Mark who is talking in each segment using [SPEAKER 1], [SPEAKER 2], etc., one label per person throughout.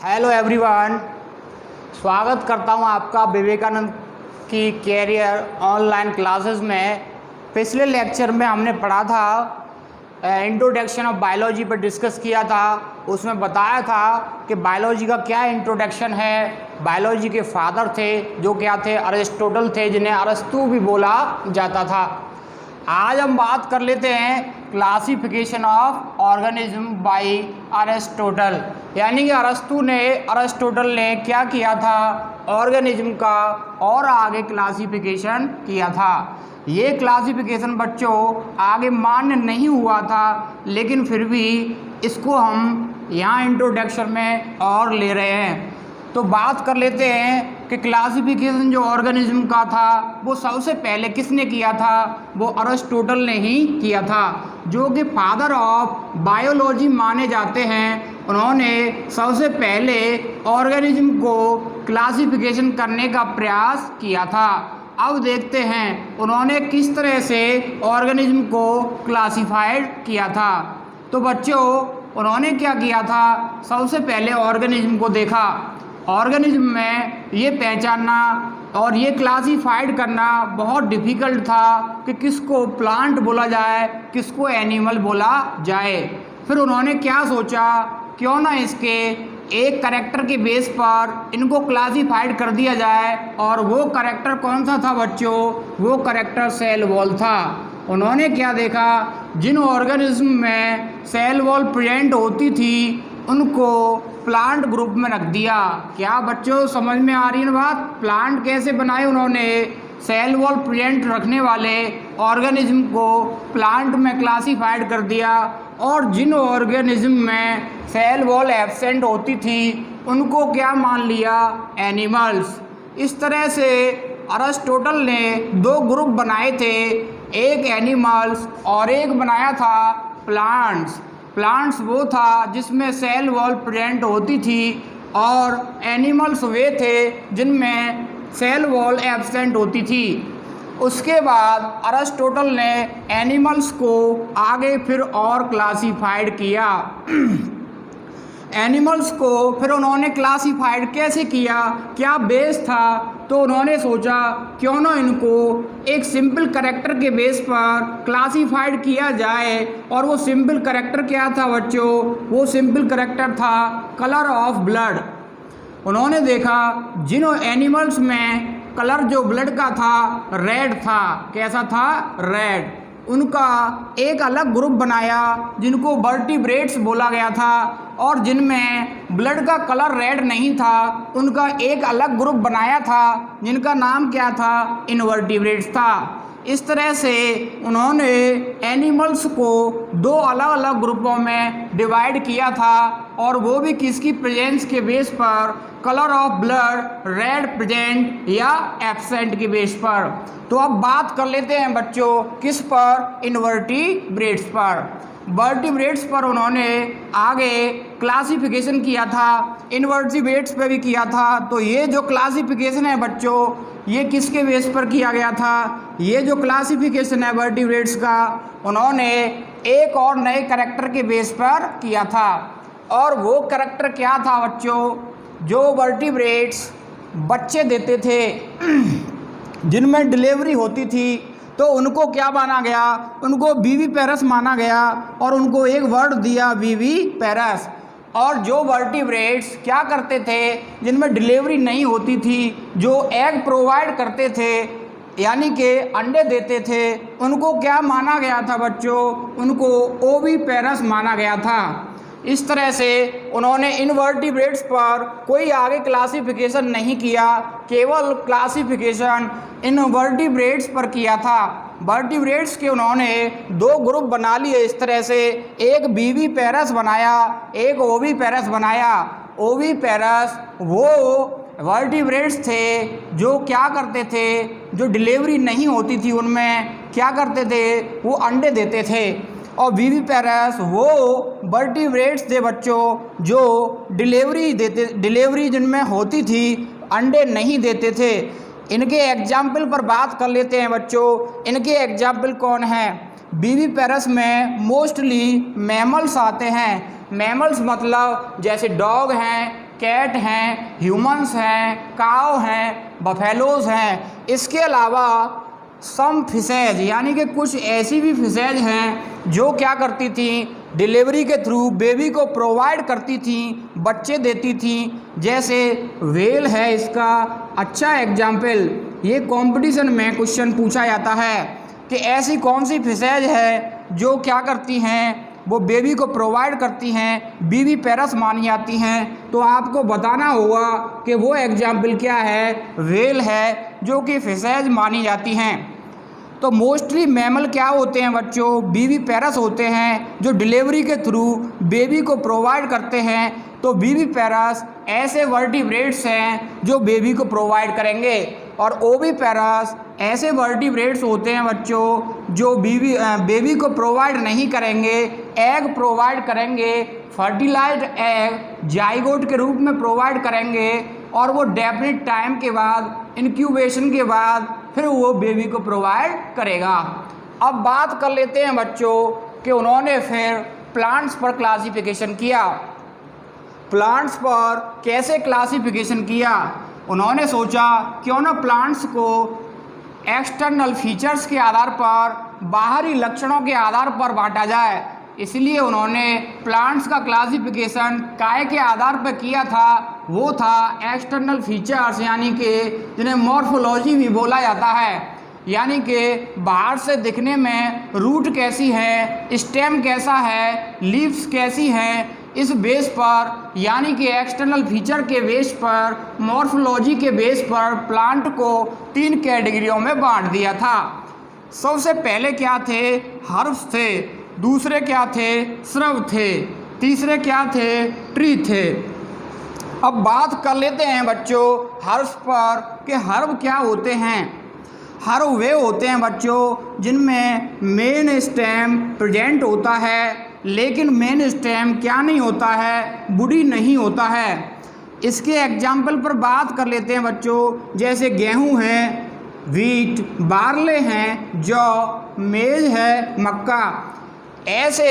[SPEAKER 1] Hello everyone, स्वागत करता हूं आपका विवेकानंद की कैरियर ऑनलाइन क्लासेस में। पिछले लेक्चर में हमने पढ़ा था इंट्रोडक्शन ऑफ बायोलॉजी पर डिस्कस किया था। उसमें बताया था कि बायोलॉजी का क्या इंट्रोडक्शन है। बायोलॉजी के फादर थे जो क्या थे, अरिस्टोटल थे, जिन्हें अरस्तु भी बोला जाता था। आज हम बात कर लेते हैं classification of organism by Aristotle, यानी कि अरिस्टोटल ने क्या किया था, ऑर्गेनिज्म का और आगे क्लासिफिकेशन किया था। ये क्लासिफिकेशन बच्चों आगे मान्य नहीं हुआ था, लेकिन फिर भी इसको हम यहाँ इंट्रोडक्शन में और ले रहे हैं। तो बात कर लेते हैं कि क्लासिफिकेशन जो ऑर्गेनिज्म का था वो सबसे पहले किसने किया था। वो अरिस्टोटल ने ही किया था, जो कि फादर ऑफ बायोलॉजी माने जाते हैं। उन्होंने सबसे पहले ऑर्गेनिज्म को क्लासिफिकेशन करने का प्रयास किया था। अब देखते हैं उन्होंने किस तरह से ऑर्गेनिज्म को क्लासिफाइड किया था। तो बच्चों उन्होंने क्या किया था, सबसे पहले ऑर्गेनिज्म को देखा। ऑर्गेनिज्म में ये पहचानना और ये क्लासिफाइड करना बहुत डिफ़िकल्ट था कि किसको प्लांट बोला जाए, किसको एनिमल बोला जाए। फिर उन्होंने क्या सोचा, क्यों ना इसके एक कैरेक्टर के बेस पर इनको क्लासिफाइड कर दिया जाए। और वो कैरेक्टर कौन सा था बच्चों, वो कैरेक्टर सेल वॉल था। उन्होंने क्या देखा, जिन ऑर्गेनिज्म में सेल वॉल प्रेजेंट होती थी उनको प्लांट ग्रुप में रख दिया। क्या बच्चों समझ में आ रही है बात। प्लांट कैसे बनाए उन्होंने, सेल वॉल प्रेजेंट रखने वाले ऑर्गेनिज्म को प्लांट में क्लासिफाइड कर दिया, और जिन ऑर्गेनिज्म में सेल वॉल एब्सेंट होती थी उनको क्या मान लिया, एनिमल्स। इस तरह से अरिस्टोटल ने दो ग्रुप बनाए थे, एक एनिमल्स और एक बनाया था प्लांट्स। प्लांट्स वो था जिसमें सेल वॉल प्रेजेंट होती थी, और एनिमल्स वे थे जिनमें सेल वॉल एब्सेंट होती थी। उसके बाद अरिस्टोटल ने एनिमल्स को आगे फिर और क्लासिफाइड किया। एनिमल्स को फिर उन्होंने क्लासिफाइड कैसे किया, क्या बेस था। तो उन्होंने सोचा क्यों ना इनको एक सिंपल कैरेक्टर के बेस पर क्लासिफाइड किया जाए। और वो सिंपल कैरेक्टर क्या था बच्चों, वो सिंपल कैरेक्टर था कलर ऑफ ब्लड। उन्होंने देखा जिन एनिमल्स में कलर जो ब्लड का था रेड था, कैसा था, रेड, उनका एक अलग ग्रुप बनाया जिनको वर्टिब्रेट्स बोला गया था। और जिनमें ब्लड का कलर रेड नहीं था उनका एक अलग ग्रुप बनाया था जिनका नाम क्या था, इनवर्टिब्रेट्स था। इस तरह से उन्होंने एनिमल्स को दो अलग अलग ग्रुपों में डिवाइड किया था, और वो भी किसकी प्रेजेंस के बेस पर, colour of blood red present या एब्सेंट के बेस पर। तो अब बात कर लेते हैं बच्चों किस पर, इनवर्टिब्रेट्स पर। वर्टिब्रेट्स पर उन्होंने आगे क्लासिफिकेशन किया था, इनवर्टिब्रेट्स पे भी किया था। तो ये जो क्लासिफिकेशन है बच्चों, ये किसके बेस पर किया गया था, ये जो क्लासिफिकेशन है वर्टिब्रेट्स का, उन्होंने एक और नए कैरेक्टर के बेस पर किया था। और वो कैरेक्टर क्या था बच्चों, जो वर्टिब्रेट्स बच्चे देते थे जिनमें डिलीवरी होती थी, तो उनको क्या माना गया, उनको विविपेरस माना गया, और उनको एक वर्ड दिया विविपेरस। और जो वर्टिब्रेट्स क्या करते थे, जिनमें डिलीवरी नहीं होती थी, जो एग प्रोवाइड करते थे यानी कि अंडे देते थे, उनको क्या माना गया था बच्चों, उनको ओविपेरस माना गया था। इस तरह से उन्होंने इनवर्टिब्रेट्स पर कोई आगे क्लासिफिकेशन नहीं किया, केवल क्लासिफिकेशन इनवर्टिब्रेट्स पर किया था। वर्टिब्रेट्स के उन्होंने दो ग्रुप बना लिए इस तरह से, एक विविपेरस बनाया, एक ओविपेरस बनाया। ओविपेरस वो वर्टिब्रेट्स थे जो क्या करते थे, जो डिलीवरी नहीं होती थी उनमें क्या करते थे, वो अंडे देते थे। और विविपेरस वो वर्टिब्रेट्स थे बच्चों जो डिलीवरी जिनमें होती थी, अंडे नहीं देते थे। इनके एग्जाम्पल पर बात कर लेते हैं बच्चों। इनके एग्जाम्पल कौन हैं, विविपेरस में मोस्टली मैमल्स आते हैं। मैमल्स मतलब जैसे डॉग हैं, कैट हैं, ह्यूमंस हैं, काव हैं, बफेलोज हैं। इसके अलावा सम फिशेज यानी कि कुछ ऐसी भी फिशेज हैं जो क्या करती थी, डिलीवरी के थ्रू बेबी को प्रोवाइड करती थी, बच्चे देती थी। जैसे व्हेल है इसका अच्छा एग्जाम्पल। ये कंपटीशन में क्वेश्चन पूछा जाता है कि ऐसी कौन सी फिशेज है जो क्या करती हैं, वो बेबी को प्रोवाइड करती हैं, बीवी पेरस मानी जाती हैं। तो आपको बताना होगा कि वो एग्जाम्पल क्या है, व्हेल है जो कि फिशेज मानी जाती हैं। तो मोस्टली मैमल क्या होते हैं बच्चों, बीवी पेरस होते हैं जो डिलीवरी के थ्रू बेबी को प्रोवाइड करते हैं। तो बीवी पेरस ऐसे वर्टिब्रेट्स हैं जो बेबी को प्रोवाइड करेंगे, और ओविपेरस ऐसे वर्टिब्रेट्स होते हैं बच्चों जो बेबी को प्रोवाइड नहीं करेंगे, एग प्रोवाइड करेंगे, फर्टिलाइज्ड एग जाइगोट के रूप में प्रोवाइड करेंगे, और वो डेफिनेट टाइम के बाद, इंक्यूबेशन के बाद फिर वो बेबी को प्रोवाइड करेगा। अब बात कर लेते हैं बच्चों कि उन्होंने फिर प्लांट्स पर क्लासिफिकेशन किया। प्लांट्स पर कैसे क्लासिफिकेशन किया, उन्होंने सोचा क्यों ना प्लांट्स को एक्सटर्नल फीचर्स के आधार पर, बाहरी लक्षणों के आधार पर बांटा जाए। इसलिए उन्होंने प्लांट्स का क्लासिफिकेशन काय के आधार पर किया था, वो था एक्सटर्नल फीचर्स, यानी कि जिन्हें मॉर्फोलॉजी भी बोला जाता है। यानी कि बाहर से दिखने में रूट कैसी है, स्टेम कैसा है, लीव्स कैसी हैं, इस बेस पर यानी कि एक्सटर्नल फीचर के बेस पर, मॉर्फोलॉजी के बेस पर प्लांट को 3 कैटेगरियों में बांट दिया था। सबसे पहले क्या थे, हर्ब्स थे, दूसरे क्या थे, श्रब थे, तीसरे क्या थे, ट्री थे। अब बात कर लेते हैं बच्चों हर्ब्स पर कि हर्ब क्या होते हैं। हर्ब वे होते हैं बच्चों जिनमें मेन स्टेम प्रेजेंट होता है, लेकिन मेन स्टेम क्या नहीं होता है, बुडी नहीं होता है। इसके एग्जाम्पल पर बात कर लेते हैं बच्चों, जैसे गेहूं है, व्हीट, बार्ले हैं, जौ, मेज है, मक्का। ऐसे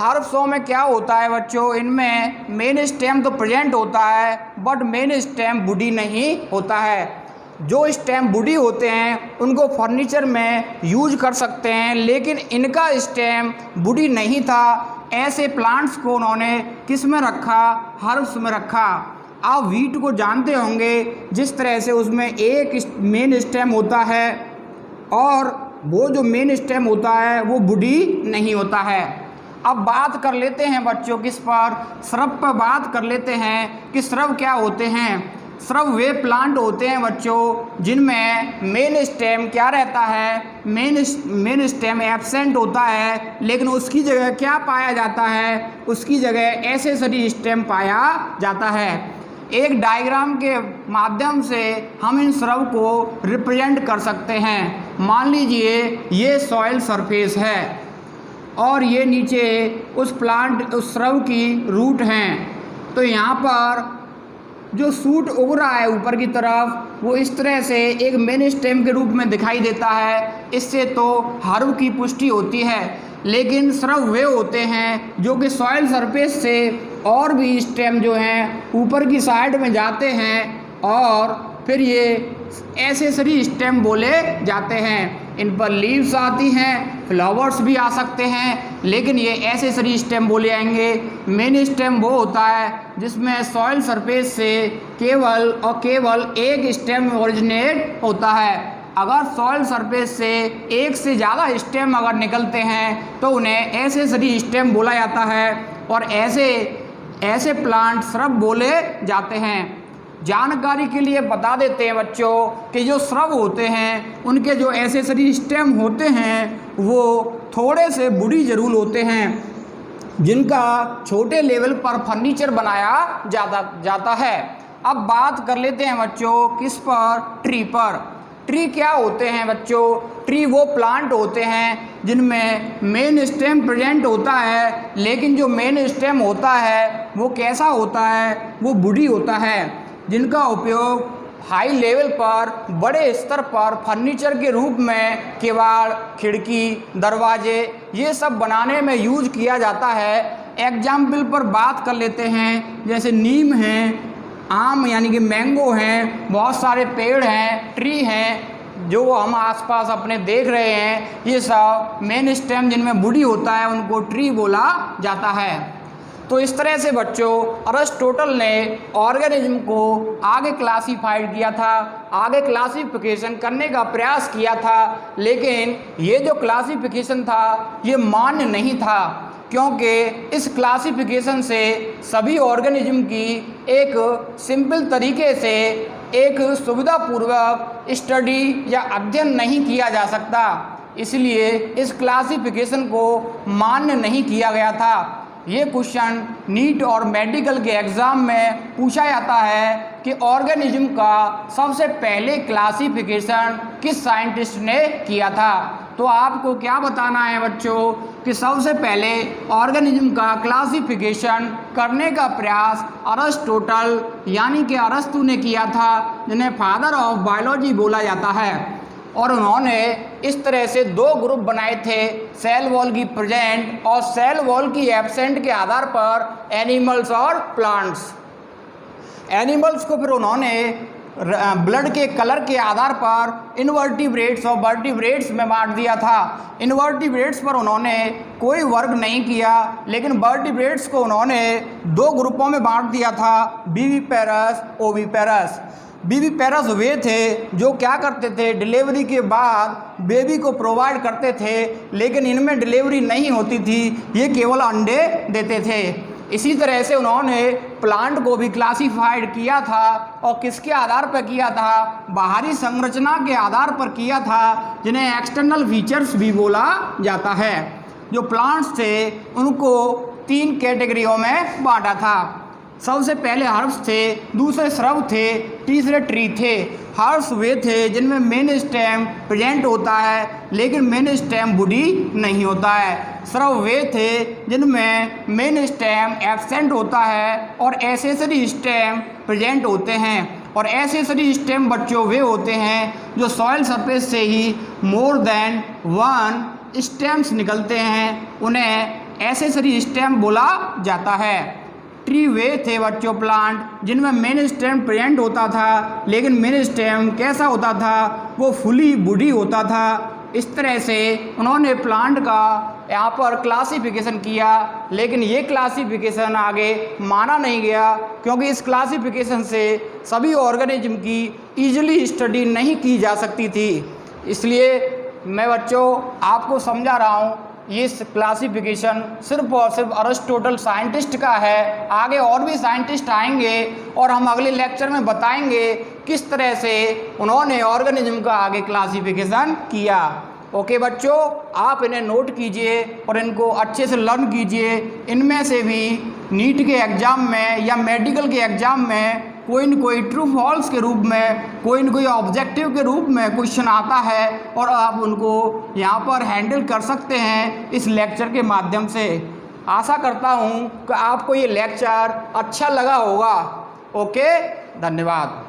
[SPEAKER 1] हर्ब्सों में क्या होता है बच्चों, इनमें मेन स्टेम तो प्रेजेंट होता है बट मेन स्टेम बुडी नहीं होता है। जो स्टेम बुडी होते हैं उनको फर्नीचर में यूज कर सकते हैं, लेकिन इनका स्टेम बुडी नहीं था। ऐसे प्लांट्स को उन्होंने किस में रखा, हर्ब्स में रखा। आप व्हीट को जानते होंगे, जिस तरह से उसमें एक मेन स्टेम होता है और वो जो मेन स्टेम होता है वो बुडी नहीं होता है। अब बात कर लेते हैं बच्चों किस पर, श्रब पर बात कर लेते हैं कि श्रब क्या होते हैं। श्रब वे प्लांट होते हैं बच्चों जिनमें मेन स्टेम क्या रहता है, मेन स्टेम एब्सेंट होता है, लेकिन उसकी जगह क्या पाया जाता है, उसकी जगह एसेसरी स्टेम पाया जाता है। एक डायग्राम के माध्यम से हम इन श्रब को रिप्रेजेंट कर सकते हैं। मान लीजिए ये सॉइल सरफेस है और ये नीचे उस श्रब की रूट हैं। तो यहाँ पर जो सूट उग रहा है ऊपर की तरफ, वो इस तरह से एक मेन स्टेम के रूप में दिखाई देता है। इससे तो हर्ब की पुष्टि होती है, लेकिन श्रब वे होते हैं जो कि सॉइल सरफेस से और भी स्टेम जो हैं ऊपर की साइड में जाते हैं और फिर ये एसेसरी स्टेम बोले जाते हैं। इन पर लीव्स आती हैं, फ्लावर्स भी आ सकते हैं, लेकिन ये एसेसरी स्टेम बोले जाएंगे। मेन स्टेम वो होता है जिसमें सॉइल सरफेस से केवल और केवल एक स्टेम ओरिजिनेट होता है। अगर सॉइल सरफेस से एक से ज़्यादा स्टेम अगर निकलते हैं तो उन्हें एसेसरी स्टेम बोला जाता है और ऐसे प्लांट श्रब बोले जाते हैं। जानकारी के लिए बता देते हैं बच्चों कि जो श्रब होते हैं उनके जो एसेसरी स्टेम होते हैं वो थोड़े से बुडी जरूर होते हैं, जिनका छोटे लेवल पर फर्नीचर बनाया जाता है। अब बात कर लेते हैं बच्चों किस पर, ट्री पर। ट्री क्या होते हैं बच्चों, ट्री वो प्लांट होते हैं जिनमें मेन स्टेम प्रेजेंट होता है, लेकिन जो मेन स्टेम होता है वो कैसा होता है, वो बुडी होता है, जिनका उपयोग हाई लेवल पर, बड़े स्तर पर फर्नीचर के रूप में केवाड़, खिड़की, दरवाजे ये सब बनाने में यूज किया जाता है। एग्जाम्पल पर बात कर लेते हैं, जैसे नीम है, आम यानी कि मैंगो हैं, बहुत सारे पेड़ हैं, ट्री हैं जो हम आसपास अपने देख रहे हैं, ये सब मेन स्टेम जिनमें बुडी होता है उनको ट्री बोला जाता है। तो इस तरह से बच्चों अरिस्टोटल ने ऑर्गेनिज्म को आगे क्लासीफाइड किया था, आगे क्लासिफिकेशन करने का प्रयास किया था, लेकिन ये जो क्लासिफिकेशन था ये मान्य नहीं था, क्योंकि इस क्लासिफिकेशन से सभी ऑर्गेनिज्म की एक सिंपल तरीके से एक सुविधापूर्वक स्टडी या अध्ययन नहीं किया जा सकता, इसलिए इस क्लासिफिकेशन को मान्य नहीं किया गया था। ये क्वेश्चन नीट और मेडिकल के एग्ज़ाम में पूछा जाता है कि ऑर्गेनिज्म का सबसे पहले क्लासिफिकेशन किस साइंटिस्ट ने किया था। तो आपको क्या बताना है बच्चों कि सबसे पहले ऑर्गेनिज्म का क्लासिफिकेशन करने का प्रयास अरिस्टोटल यानी कि अरस्तु ने किया था, जिन्हें फादर ऑफ बायोलॉजी बोला जाता है। और उन्होंने इस तरह से दो ग्रुप बनाए थे, सेल वॉल की प्रेजेंट और सेल वॉल की एब्सेंट के आधार पर एनिमल्स और प्लांट्स। एनिमल्स को फिर उन्होंने ब्लड के कलर के आधार पर इनवर्टिब्रेट्स और वर्टिब्रेट्स में बांट दिया था। इनवर्टिब्रेट्स पर उन्होंने कोई वर्क नहीं किया, लेकिन वर्टिब्रेट्स को उन्होंने दो ग्रुपों में बांट दिया था, विविपेरस, ओविपेरस। विविपेरस वे थे जो क्या करते थे, डिलीवरी के बाद बेबी को प्रोवाइड करते थे, लेकिन इनमें डिलीवरी नहीं होती थी, ये केवल अंडे देते थे। इसी तरह से उन्होंने प्लांट को भी क्लासिफाइड किया था, और किसके आधार पर किया था, बाहरी संरचना के आधार पर किया था, जिन्हें एक्सटर्नल फीचर्स भी बोला जाता है। जो प्लांट्स थे उनको 3 कैटेगरियों में बांटा था। सबसे पहले हर्ब्स थे, दूसरे श्रब थे, तीसरे ट्री थे। हर्ब्स वे थे जिनमें मेन स्टेम प्रेजेंट होता है, लेकिन मेन स्टेम बुडी नहीं होता है। श्रब वे थे जिनमें मेन स्टेम एब्सेंट होता है और एसेसरी स्टेम प्रेजेंट होते हैं। और एसेसरी स्टेम बच्चों वे होते हैं जो सॉइल सरफेस से ही मोर देन 1 स्टेम्स निकलते हैं, उन्हें एसेसरी स्टेम बोला जाता है। ट्री वे थे बच्चों प्लांट जिनमें मेन स्टेम प्रेजेंट होता था, लेकिन मेन स्टेम कैसा होता था, वो फुली बुडी होता था। इस तरह से उन्होंने प्लांट का यहाँ पर क्लासिफिकेशन किया, लेकिन ये क्लासिफिकेशन आगे माना नहीं गया, क्योंकि इस क्लासिफिकेशन से सभी ऑर्गेनिज्म की ईजिली स्टडी नहीं की जा सकती थी। इसलिए मैं बच्चों आपको समझा रहा हूँ, ये क्लासिफिकेशन सिर्फ और सिर्फ अरिस्टोटल साइंटिस्ट का है। आगे और भी साइंटिस्ट आएंगे और हम अगले लेक्चर में बताएंगे किस तरह से उन्होंने ऑर्गेनिज्म का आगे क्लासिफिकेशन किया। ओके बच्चों, आप इन्हें नोट कीजिए और इनको अच्छे से लर्न कीजिए। इनमें से भी नीट के एग्ज़ाम में या मेडिकल के एग्ज़ाम में कोई न कोई ट्रू फॉल्स के रूप में, कोई न कोई ऑब्जेक्टिव के रूप में क्वेश्चन आता है, और आप उनको यहाँ पर हैंडल कर सकते हैं इस लेक्चर के माध्यम से। आशा करता हूँ कि आपको ये लेक्चर अच्छा लगा होगा। ओके, धन्यवाद।